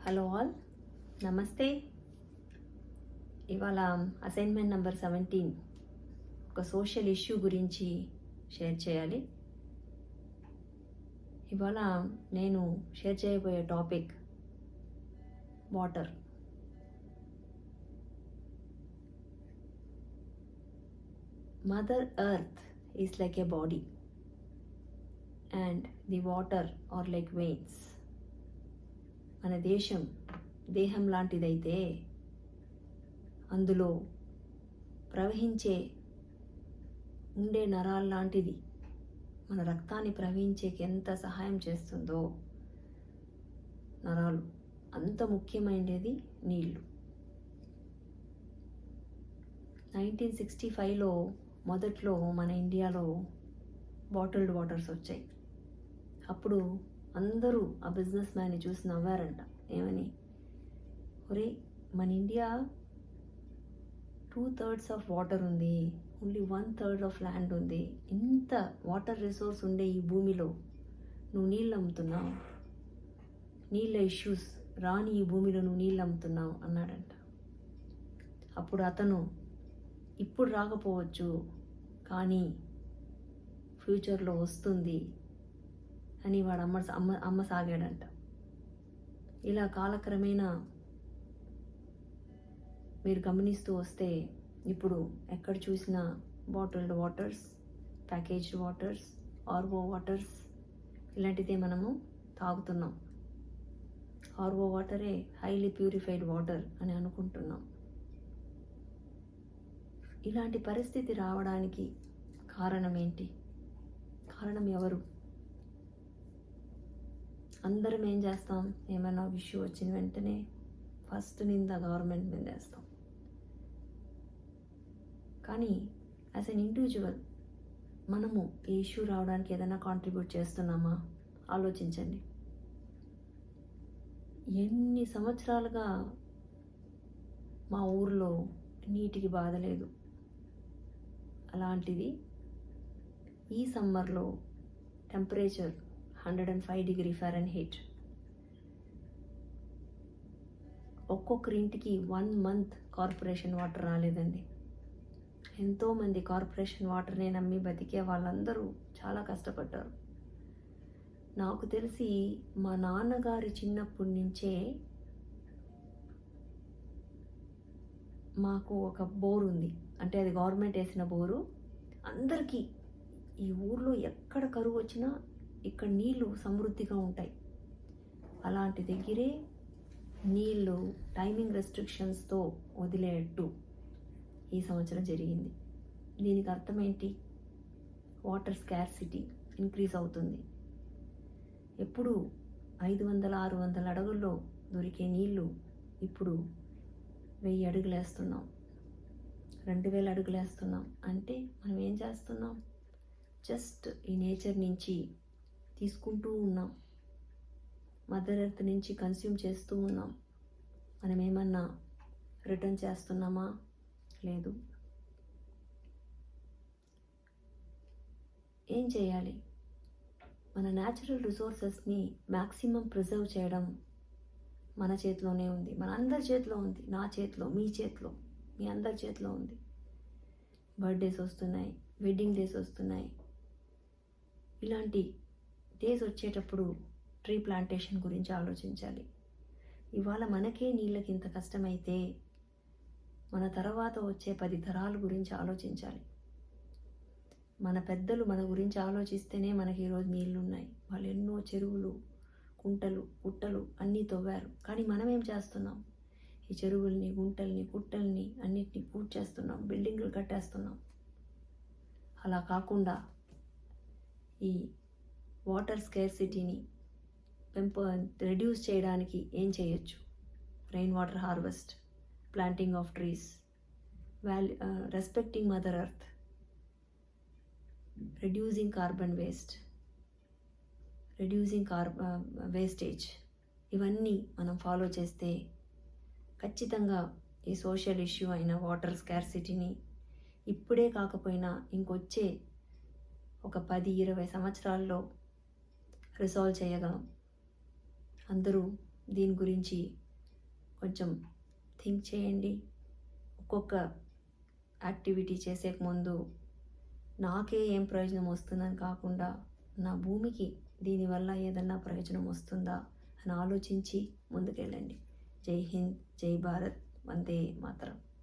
Hello all, నమస్తే. ఇవాళ assignment number 17 ఒక సోషల్ ఇష్యూ గురించి షేర్ చేయాలి. ఇవాళ నేను షేర్ చేయబోయే topic water. Mother earth is like a body and the water are like veins. మన దేహం లాంటిదైతే అందులో ప్రవహించే ఉండే నరాలు లాంటిది. మన రక్తాన్ని ప్రవహించేకి ఎంత సహాయం చేస్తుందో నరాలు, అంత ముఖ్యమైనది నీళ్ళు. 1965లో మొదట్లో మన ఇండియాలో బాటిల్డ్ వాటర్స్ వచ్చాయి. అప్పుడు అందరూ ఆ బిజినెస్ మ్యాన్ని చూసి నవ్వారంట. ఏమని? ఒరే, మన ఇండియా 2/3 ఆఫ్ వాటర్ ఉంది, ఓన్లీ 1/3 ఆఫ్ ల్యాండ్ ఉంది. ఇంత వాటర్ రిసోర్స్ ఉండే ఈ భూమిలో నువ్వు నీళ్ళు అమ్ముతున్నావు, నీళ్ళ ఇష్యూస్ రాని ఈ భూమిలో నువ్వు నీళ్ళు అమ్ముతున్నావు అన్నాడంట. అప్పుడు అతను ఇప్పుడు రాకపోవచ్చు కానీ ఫ్యూచర్లో వస్తుంది అని వాడు అమ్మ సాగాడంట. ఇలా కాలక్రమేణా మీరు గమనిస్తూ వస్తే ఇప్పుడు ఎక్కడ చూసినా bottled waters, packaged waters, RO waters ఇలాంటిదే మనము తాగుతున్నాం. ఆర్ఓ వాటరే హైలీ ప్యూరిఫైడ్ వాటర్ అని అనుకుంటున్నాం. ఇలాంటి పరిస్థితి రావడానికి కారణం ఏంటి? కారణం ఎవరు? అందరం ఏం చేస్తాం? ఏమైనా ఇష్యూ వచ్చిన వెంటనే ఫస్ట్ నింద గవర్నమెంట్ మీద వేస్తాం. కానీ యాజ్ అన్ ఇండివిజువల్ మనము ఈ ఇష్యూ రావడానికి ఏదైనా కాంట్రిబ్యూట్ చేస్తున్నామా? ఆలోచించండి. ఎన్ని సంవత్సరాలుగా మా ఊర్లో నీటికి బాధ లేదు. అలాంటిది ఈ సమ్మర్లో టెంపరేచర్ 105 డిగ్రీ ఫారెన్హీట్. ఒక్కొక్కరింటికి 1 మంత్ కార్పొరేషన్ వాటర్ రాలేదండి. ఎంతోమంది కార్పొరేషన్ వాటర్ని నమ్మి బతికే వాళ్ళందరూ చాలా కష్టపడ్డారు. నాకు తెలిసి మా నాన్నగారి చిన్నప్పటి నుంచే మాకు ఒక బోర్ ఉంది. అంటే అది గవర్నమెంట్ వేసిన బోరు. అందరికీ ఈ ఊర్లో ఎక్కడ కరువు వచ్చినా ఇక్కడ నీళ్ళు సమృద్ధిగా ఉంటాయి. అలాంటి దగ్గరే నీళ్ళు టైమింగ్ రెస్ట్రిక్షన్స్తో వదిలేట్టు ఈ సంవత్సరం జరిగింది. దీనికి అర్థం ఏంటి? వాటర్ స్కార్సిటీ ఇంక్రీజ్ అవుతుంది. ఎప్పుడు 500-600 అడుగుల్లో దొరికే నీళ్ళు ఇప్పుడు 1000 అడుగులు వేస్తున్నాం, 2000 అడుగులు వేస్తున్నాం. అంటే మనం ఏం చేస్తున్నాం? జస్ట్ ఈ నేచర్ నుంచి తీసుకుంటూ ఉన్నాం, మదర్ ఎర్త్ నుంచి కన్స్యూమ్ చేస్తూ ఉన్నాం. మనం ఏమన్నా రిటర్న్ చేస్తున్నామా? లేదు. ఏం చేయాలి? మన న్యాచురల్ రిసోర్సెస్ని మ్యాక్సిమం ప్రిజర్వ్ చేయడం మన చేతిలోనే ఉంది. మన అందరి చేతిలో ఉంది. నా చేతిలో, మీ చేతిలో, మీ అందరి చేతిలో ఉంది. బర్త్డేస్ వస్తున్నాయి, వెడ్డింగ్ డేస్ వస్తున్నాయి. ఇలాంటి డేస్ వచ్చేటప్పుడు ట్రీ ప్లాంటేషన్ గురించి ఆలోచించాలి. ఇవాళ మనకే నీళ్ళకి ఇంత కష్టమైతే మన తర్వాత వచ్చే 10 తరాల గురించి ఆలోచించాలి. మన పెద్దలు మన గురించి ఆలోచిస్తేనే మనకి ఈరోజు నీళ్ళు ఉన్నాయి. వాళ్ళు ఎన్నో చెరువులు, కుంటలు, పుట్టలు అన్నీ తవ్వారు. కానీ మనం ఏం చేస్తున్నాం? ఈ చెరువుల్ని, గుంటల్ని, పుట్టల్ని అన్నిటినీ పూర్తి చేస్తున్నాం, బిల్డింగ్లు కట్టేస్తున్నాం. అలా కాకుండా ఈ వాటర్ స్కేర్సిటీని రెడ్యూస్ చేయడానికి ఏం చేయొచ్చు? Rain water harvest, planting of trees, respecting mother earth, reducing carbon wastage ఇవన్నీ మనం ఫాలో చేస్తే ఖచ్చితంగా ఈ సోషల్ ఇష్యూ అయిన వాటర్ స్కార్సిటీని ఇప్పుడే కాకపోయినా ఇంకొచ్చే ఒక 10-20 సంవత్సరాల్లో రిసాల్వ్ చేయగలం. అందరూ దీని గురించి కొంచెం థింక్ చేయండి. ఒక్కొక్క యాక్టివిటీ చేసే ముందు నాకే ఏం ప్రయోజనం వస్తుందని కాకుండా నా భూమికి దీనివల్ల ఏదన్నా ప్రయోజనం వస్తుందా అని ఆలోచించి ముందుకెళ్ళండి. జై హింద్, జై భారత్, వందే మాతరం.